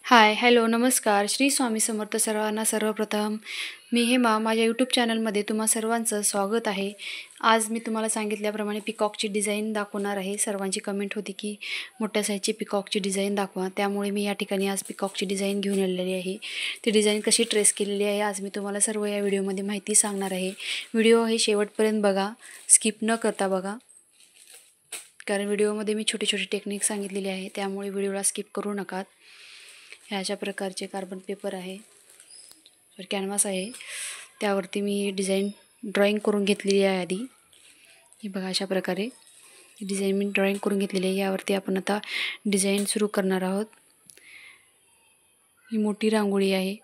हाय, hello, नमस्कार. श्री स्वामी समर्थ सर्वांना. सर्वप्रथम मी हेमा, माझ्या यूट्यूब चॅनलमध्ये तुम्हा सर्वांचं स्वागत आहे. आज मी तुम्हाला सांगितल्याप्रमाणे पिकॉकची डिझाईन दाखवणार आहे. सर्वांची कमेंट होती की मोठ्या साईजची पिकॉकची डिझाईन दाखवा, त्यामुळे मी या ठिकाणी आज पिकॉकची डिझाईन घेऊन आलेली आहे. ती डिझाईन कशी ट्रेस केलेली आहे आज मी तुम्हाला सर्व या व्हिडिओमध्ये माहिती सांगणार आहे. व्हिडिओ हे शेवटपर्यंत बघा, स्किप न करता बघा, कारण व्हिडिओमध्ये मी छोटे छोटे टेक्निक सांगितलेले आहे, त्यामुळे व्हिडिओला स्किप करू नका. ह्या अशा प्रकारचे कार्बन पेपर आहे, कॅनव्हास आहे, त्यावरती मी डिझाईन ड्रॉईंग करून घेतलेली आहे. आधी ही बघा, अशा प्रकारे डिझाईन मी ड्रॉईंग करून घेतलेली आहे. यावरती आपण आता डिझाईन सुरू करणार आहोत. ही मोठी रांगोळी आहे.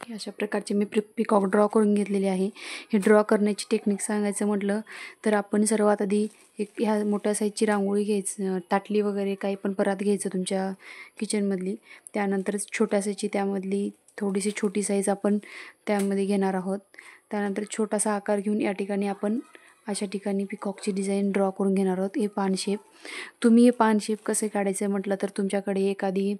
अशा प्रकारचे मी पिकॉक ड्रॉ करून घेतलेले आहे. हे ड्रॉ करण्याची टेक्निक सांगायचं म्हटलं तर आपण सर्वात आधी एक ह्या मोठ्या साईजची रांगोळी घ्यायचं, ताटली वगैरे काही पण परात घ्यायचं तुमच्या किचनमधली. त्यानंतर छोट्या साईजची त्यामधली थोडीशी छोटी साईज आपण त्यामध्ये घेणार आहोत. त्यानंतर छोटासा आकार घेऊन या ठिकाणी आपण अशा ठिकाणी पिकॉकची डिझाईन ड्रॉ करून घेणार आहोत. हे पान शेप, तुम्ही हे पान शेप कसे काढायचे म्हटलं तर तुमच्याकडे एखादी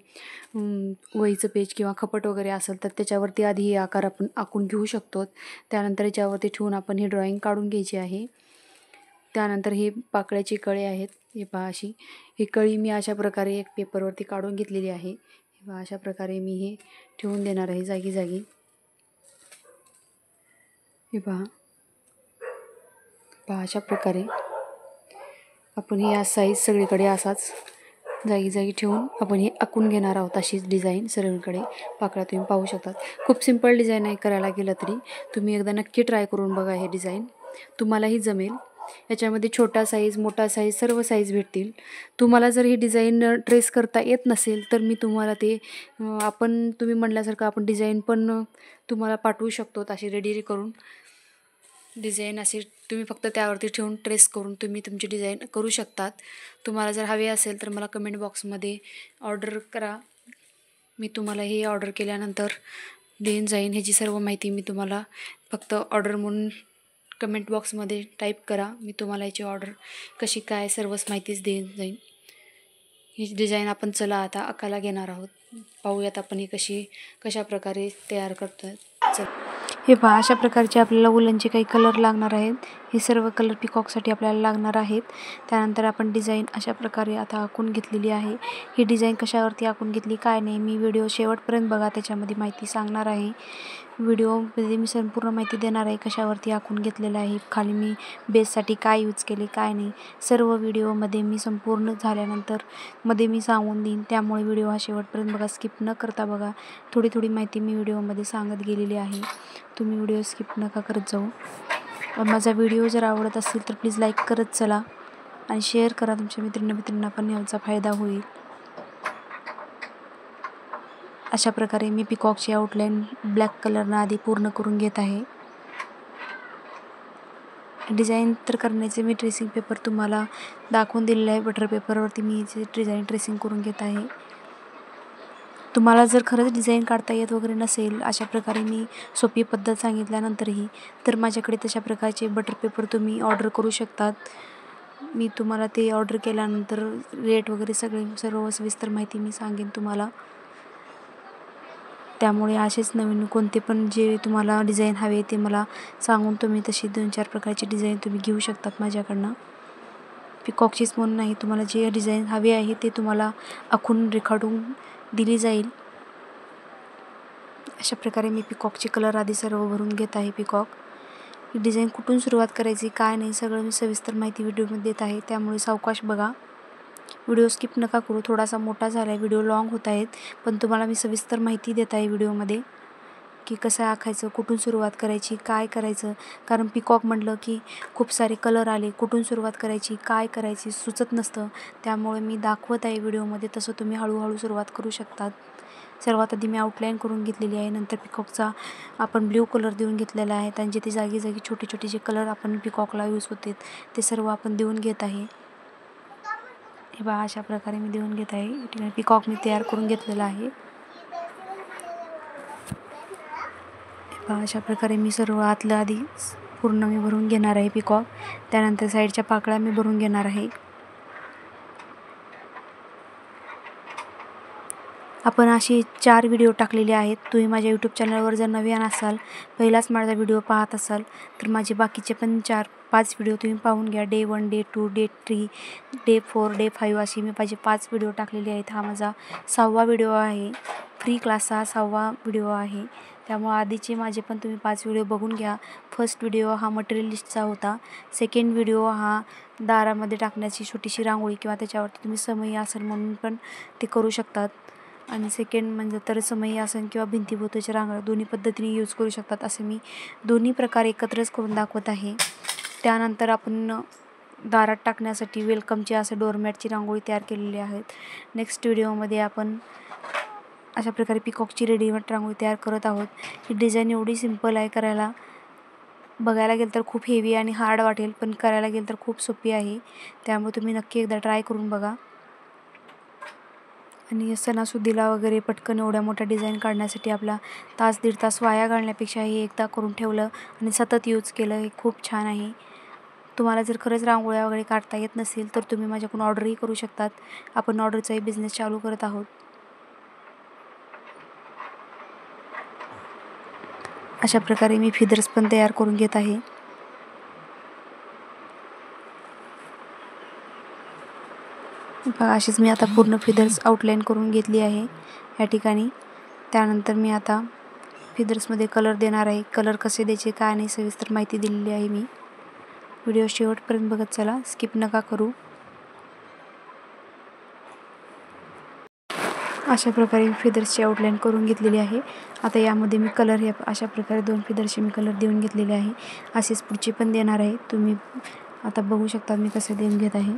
वहीचं पेज किंवा खपट वगैरे असेल तर त्याच्यावरती आधी हे आकार आपण आखून घेऊ शकतो. त्यानंतर याच्यावरती ठेवून आपण ही ड्रॉईंग काढून घ्यायची आहे. त्यानंतर हे पाकळ्याची कळे आहेत. हे पहा, अशी ही कळी मी अशा प्रकारे एक पेपरवरती काढून घेतलेली आहे. हे पहा, अशा प्रकारे मी हे ठेवून देणार आहे जागी जागी. हे पहा, अशा प्रकारे आपण ही या साईज सगळीकडे असाच जागी जागी ठेवून आपण हे आखून घेणार आहोत. अशीच डिझाईन सर्वीकडे पाकळ्या तुम्ही पाहू शकतात. खूप सिंपल डिझाईन आहे, करायला गेलं तरी तुम्ही एकदा नक्की ट्राय करून बघा. हे डिझाईन तुम्हालाही जमेल. याच्यामध्ये छोटा साईज, मोठा साईज सर्व साईज भेटतील. तुम्हाला जर ही डिझाईन ट्रेस करता येत नसेल तर मी तुम्हाला ते तुम्ही म्हणल्यासारखं आपण डिझाईन पण तुम्हाला पाठवू शकतो. अशी रेडी करून डिझाईन अशी तुम्ही फक्त त्यावरती ठेवून ट्रेस करून तुम्ही तुमची डिझाईन करू शकतात. तुम्हाला जर हवे असेल तर मला कमेंट बॉक्समध्ये ऑर्डर करा. मी तुम्हाला हे ऑर्डर केल्यानंतर देऊन जाईन. ह्याची सर्व माहिती मी तुम्हाला फक्त ऑर्डर म्हणून कमेंट बॉक्समध्ये टाईप करा. मी तुम्हाला याची ऑर्डर कशी काय सर्वच माहितीच देऊन जाईन. ही डिझाईन आपण चला आता आकाला घेणार आहोत. पाहूयात आपण ही कशा प्रकारे तयार करतात. हे पहा, अशा प्रकारचे आपल्याला वुलनचे काही कलर लागणार आहेत. हे सर्व कलर पिकॉकसाठी आपल्याला लागणार आहेत. त्यानंतर आपण डिझाईन अशा प्रकारे आता आखून घेतलेली आहे. ही डिझाईन कशावरती आखून घेतली काय नाही, मी व्हिडिओ शेवटपर्यंत बघा, त्याच्यामध्ये माहिती सांगणार आहे. व्हिडिओमध्ये मी संपूर्ण माहिती देणार आहे कशावरती आखून घेतलेलं आहे. खाली मी बेससाठी काय यूज केले काय नाही सर्व व्हिडिओमध्ये मी संपूर्ण झाल्यानंतर मध्ये मी सांगून देईन. त्यामुळे व्हिडिओ हा शेवटपर्यंत बघा, स्किप न करता बघा. थोडी थोडी माहिती मी व्हिडिओमध्ये सांगत गेलेली आहे. तुम्ही व्हिडिओ स्किप नका करत जाऊ. माझा व्हिडिओ जर आवडत असेल तर प्लीज लाईक करत चला आणि शेअर करा. तुमच्या मित्रांना पण याचा फायदा होईल. अशा प्रकारे मी पिकॉकची आउटलाईन ब्लॅक कलरनं आधी पूर्ण करून घेत आहे. डिझाईन तर करण्याचे मी ट्रेसिंग पेपर तुम्हाला दाखवून दिलेला आहे. बटर पेपरवरती मी याची डिझाईन ट्रेसिंग करून घेत आहे. तुम्हाला जर खरंच डिझाईन काढता येत वगैरे नसेल, अशा प्रकारे मी सोपी पद्धत सांगितल्यानंतरही, तर माझ्याकडे तशा प्रकारचे बटर पेपर तुम्ही ऑर्डर करू शकतात. मी तुम्हाला ते ऑर्डर केल्यानंतर रेट वगैरे सर्व सविस्तर माहिती मी सांगेन तुम्हाला. त्यामुळे असेच नवीन कोणते पण जे तुम्हाला डिझाईन हवे ते मला सांगून तुम्ही तशी 2-4 प्रकारची डिझाईन तुम्ही घेऊ शकतात माझ्याकडनं. पिकॉकचीच म्हणून नाही, तुम्हाला जे डिझाईन हवे आहे ते तुम्हाला आखून रेखाटून दिली जाईल. अशा प्रकारे मी पिकॉकचे कलर आधी सर्व भरून घेत आहे. पिकॉक ही डिझाईन कुठून सुरुवात करायची काय नाही सगळं मी सविस्तर माहिती व्हिडिओमध्ये देत आहे. त्यामुळे सावकाश बघा, व्हिडिओ स्किप नका करू. थोडासा मोठा झाला आहे, व्हिडिओ लॉंग होत आहेत, पण तुम्हाला मी सविस्तर माहिती देत आहे व्हिडिओमध्ये की कसं आखायचं, कुठून सुरुवात करायची, काय करायचं. कारण पिकॉक म्हटलं की खूप सारे कलर आले, कुठून सुरुवात करायची काय करायची सुचत नसतं. त्यामुळे मी दाखवत आहे व्हिडिओमध्ये, तसं तुम्ही हळूहळू सुरुवात करू शकतात. सर्वात आधी मी आउटलाईन करून घेतलेली आहे. नंतर पिकॉकचा आपण ब्ल्यू कलर देऊन घेतलेला आहे. त्यांचे ते जागी जागी छोटे छोटे जे कलर आपण पिकॉकला यूज होते ते सर्व आपण देऊन घेत आहे. हे बघा, अशा प्रकारे मी देऊन घेत आहे. पिकॉक मी तयार करून घेतलेला आहे. अशा प्रकारे मी सर्व आतलं आधी पूर्ण मी भरून घेणार आहे पिकॉक. त्यानंतर साईडच्या पाकळ्या मी भरून घेणार आहे. आपण असे 4 व्हिडिओ टाकलेले आहेत. तुम्ही माझ्या यूट्यूब चॅनलवर जर नवीन असाल, पहिलाच माझा व्हिडिओ पाहत असाल तर माझे बाकीचे पण 4-5 व्हिडिओ तुम्ही पाहून घ्या. Day 1, day 2, day 3, day 4, day 5 असे मी माझे 5 व्हिडिओ टाकलेले आहेत. हा माझा 6वा व्हिडिओ आहे. फ्री क्लासचा हा 6वा व्हिडिओ आहे. त्यामुळे आधीचे माझे पण तुम्ही 5 व्हिडिओ बघून घ्या. फर्स्ट व्हिडिओ हा मटेरियल लिस्टचा होता. सेकंड व्हिडिओ हा दारामध्ये टाकण्याची छोटीशी रांगोळी किंवा त्याच्यावरती तुम्ही समई आसन म्हणून पण ते करू शकतात. आणि सेकंड म्हणजे तर समई आसन किंवा भिंतीभोवतीची रांगोळी दोन्ही पद्धतीने यूज करू शकतात. असे मी दोन्ही प्रकार एकत्रच करून दाखवत आहे. त्यानंतर आपण दारात टाकण्यासाठी वेलकमची असं डोरमॅटची रांगोळी तयार केलेली आहेत. नेक्स्ट व्हिडिओमध्ये आपण अशा प्रकारे पिकॉकची रेडीमेड रांगोळी तयार करत आहोत. ही डिझाईन एवढी सिंपल आहे करायला. बघायला गेलं तर खूप हेवी आणि हार्ड वाटेल, पण करायला गेलं तर खूप सोपी आहे. त्यामुळे तुम्ही नक्की एकदा ट्राय करून बघा. आणि सणासुदीला वगैरे पटकन एवढ्या मोठ्या डिझाईन काढण्यासाठी आपला 1-1.5 तास वाया घालण्यापेक्षा हे एकदा करून ठेवलं आणि सतत यूज केलं हे खूप छान आहे. तुम्हाला जर खरंच रांगोळ्या वगैरे काढता येत नसेल तर तुम्ही माझ्याकडून ऑर्डरही करू शकतात. आपण ऑर्डरचाही बिझनेस चालू करत आहोत. अशा प्रकारे मी फिदर्स पण तयार करून घेत आहे. अशीच मी आता पूर्ण फिदर्स आउटलाईन करून घेतली आहे या ठिकाणी. त्यानंतर मी आता फिदर्समध्ये कलर देणार आहे. कलर कसे द्यायचे काय नाही सविस्तर माहिती दिलेली आहे मी. व्हिडिओ शेवटपर्यंत बघत चला, स्किप नका करू. अशा प्रकारे मी फिदर्सची आउटलाईन करून घेतलेली आहे. आता यामध्ये मी कलर या अशा प्रकारे 2 फिदर्सचे मी कलर देऊन घेतलेले आहे. असेच पुढचे पण देणार आहे. तुम्ही आता बघू शकता मी कसे देऊन घेत आहे.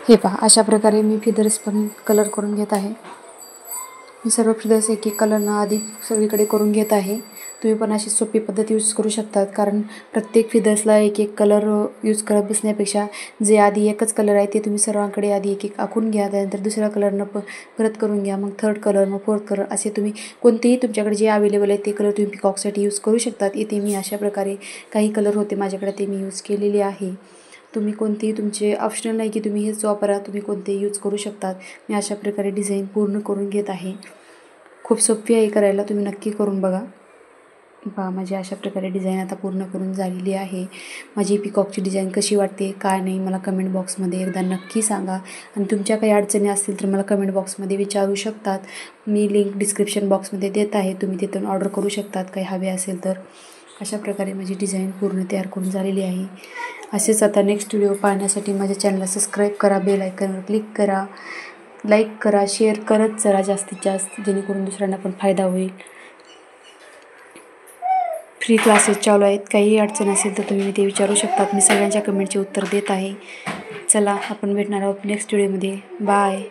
हे पहा, अशा प्रकारे मी फिदर्स पण कलर करून घेत आहे. मी सर्व फिदर्स एक कलरनं आधी सगळीकडे करून घेत आहे. तुम्ही पण अशी सोपी पद्धत यूज करू शकतात, कारण प्रत्येक फिदर्सला एक कलर यूज करत बसण्यापेक्षा जे आधी एकच कलर आहे ते तुम्ही सर्वांकडे आधी एक आखून घ्या. त्यानंतर दुसऱ्या कलरनं परत करून घ्या. मग थर्ड कलर, मग फोर्थ कलर असे तुम्ही कोणतेही तुमच्याकडे जे अवेलेबल आहे ते कलर तुम्ही पिकॉकसाठी यूज करू शकतात. इथे मी अशा प्रकारे काही कलर होते माझ्याकडे ते मी यूज केलेले आहे. तुम्ही कोणतेही तुमचे ऑप्शनल नाही की तुम्ही हेच वापरा, तुम्ही कोणतेही यूज करू शकतात. मी अशा प्रकारे डिझाईन पूर्ण करून घेत आहे. खूप सोपी आहे करायला, तुम्ही नक्की करून बघा. पहा, माझी अशा प्रकारे डिझाईन आता पूर्ण करून झालेली आहे. माझी पिकॉकची डिझाईन कशी वाटते काय नाही मला कमेंट बॉक्समध्ये एकदा नक्की सांगा. आणि तुमच्या काही अडचणी असतील तर मला कमेंट बॉक्समध्ये विचारू शकतात. मी लिंक डिस्क्रिप्शन बॉक्समध्ये देत आहे, तुम्ही तिथून ऑर्डर करू शकतात काही हवे असेल तर. अशा प्रकारे माझी डिझाईन पूर्ण तयार करून झालेली आहे. असेच आता नेक्स्ट व्हिडिओ पाहण्यासाठी माझ्या चॅनलला सबस्क्राईब करा, बेल आयकॉनवर क्लिक करा, लाईक करा, शेअर करत चला जास्तीत जास्त, जेणेकरून दुसऱ्यांना पण फायदा होईल. फ्री क्लासेस चालू आहेत. काही अडचण असेल तर तुम्ही ते विचारू शकतात. मी सगळ्यांच्या कमेंटचे उत्तर देत आहे. चला आपण भेटणार आहोत नेक्स्ट व्हिडिओमध्ये. बाय.